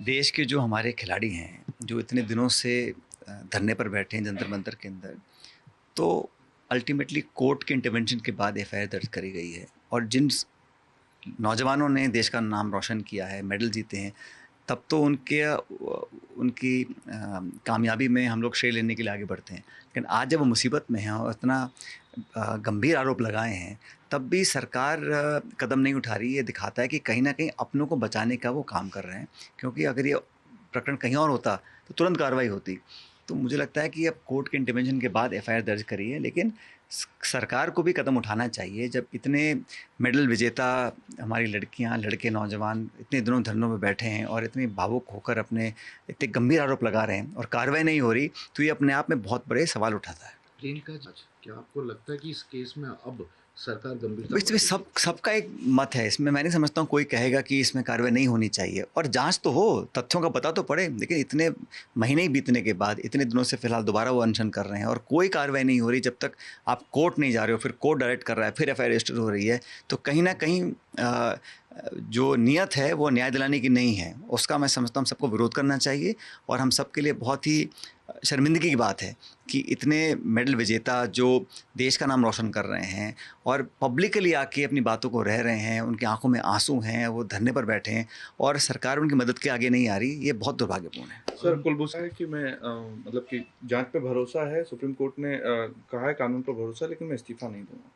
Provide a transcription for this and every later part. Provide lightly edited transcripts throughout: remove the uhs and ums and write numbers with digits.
देश के जो हमारे खिलाड़ी हैं, जो इतने दिनों से धरने पर बैठे हैं जंतर मंतर के अंदर, तो अल्टीमेटली कोर्ट के इंटरवेंशन के बाद एफआईआर दर्ज करी गई है। और जिन नौजवानों ने देश का नाम रोशन किया है, मेडल जीते हैं, तब तो उनकी कामयाबी में हम लोग श्रेय लेने के लिए आगे बढ़ते हैं। लेकिन आज जब वो मुसीबत में हैं और इतना गंभीर आरोप लगाए हैं, तब भी सरकार कदम नहीं उठा रही। ये दिखाता है कि कहीं ना कहीं अपनों को बचाने का वो काम कर रहे हैं, क्योंकि अगर ये प्रकरण कहीं और होता तो तुरंत कार्रवाई होती। तो मुझे लगता है कि अब कोर्ट के इंटरवेंशन के बाद एफआईआर दर्ज करी है, लेकिन सरकार को भी कदम उठाना चाहिए। जब इतने मेडल विजेता हमारी लड़कियां, लड़के, नौजवान इतने दिनों धरनों में बैठे हैं और इतने भावुक होकर अपने इतने गंभीर आरोप लगा रहे हैं और कार्रवाई नहीं हो रही, तो ये अपने आप में बहुत बड़े सवाल उठाता है। प्रियंका जी, क्या आपको लगता है कि इस केस में अब सरकार गंभीरता इसमें सबका एक मत है। इसमें मैं नहीं समझता हूँ कोई कहेगा कि इसमें कार्रवाई नहीं होनी चाहिए, और जांच तो हो, तथ्यों का पता तो पड़े। लेकिन इतने महीने ही बीतने के बाद, इतने दिनों से फिलहाल दोबारा वो अनशन कर रहे हैं और कोई कार्रवाई नहीं हो रही। जब तक आप कोर्ट नहीं जा रहे हो, फिर कोर्ट डायरेक्ट कर रहा है, फिर एफआईआर रजिस्टर हो रही है, तो कहीं ना कहीं जो नियत है वो न्याय दिलाने की नहीं है। उसका मैं समझता हूँ सबको विरोध करना चाहिए। और हम सब के लिए बहुत ही शर्मिंदगी की बात है कि इतने मेडल विजेता जो देश का नाम रोशन कर रहे हैं और पब्लिकली आके अपनी बातों को रह रहे हैं, उनकी आंखों में आंसू हैं, वो धरने पर बैठे हैं और सरकार उनकी मदद के आगे नहीं आ रही। ये बहुत दुर्भाग्यपूर्ण है। सर, कुलभूषण है कि मैं मतलब कि जांच पे भरोसा है, सुप्रीम कोर्ट ने कहा है कानून पर भरोसा, लेकिन मैं इस्तीफा नहीं दूंगा।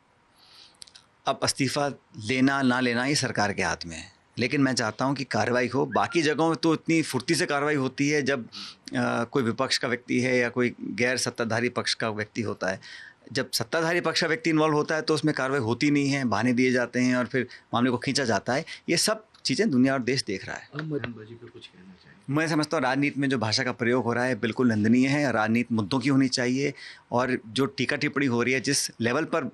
अब इस्तीफ़ा लेना ना लेना ये सरकार के हाथ में है, लेकिन मैं चाहता हूँ कि कार्रवाई हो। बाकी जगहों में तो इतनी फुर्ती से कार्रवाई होती है जब कोई विपक्ष का व्यक्ति है या कोई गैर सत्ताधारी पक्ष का व्यक्ति होता है। जब सत्ताधारी पक्ष का व्यक्ति इन्वॉल्व होता है तो उसमें कार्रवाई होती नहीं है, बहाने दिए जाते हैं और फिर मामले को खींचा जाता है। ये सब चीज़ें दुनिया और देश देख रहा है। बयानबाजी पे कुछ कहना चाहिए? मैं समझता हूँ राजनीति में जो भाषा का प्रयोग हो रहा है बिल्कुल निंदनीय है। राजनीति मुद्दों की होनी चाहिए, और जो टीका टिप्पणी हो रही है, जिस लेवल पर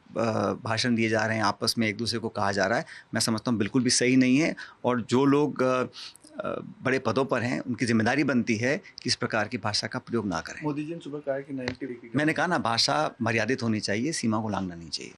भाषण दिए जा रहे हैं, आपस में एक दूसरे को कहा जा रहा है, मैं समझता हूँ बिल्कुल भी सही नहीं है। और जो लोग बड़े पदों पर हैं, उनकी जिम्मेदारी बनती है कि इस प्रकार की भाषा का प्रयोग ना करें। मोदी जी ने सुबह कहा है कि 90 मैंने कहा ना, भाषा मर्यादित होनी चाहिए, सीमा को लांघना नहीं चाहिए।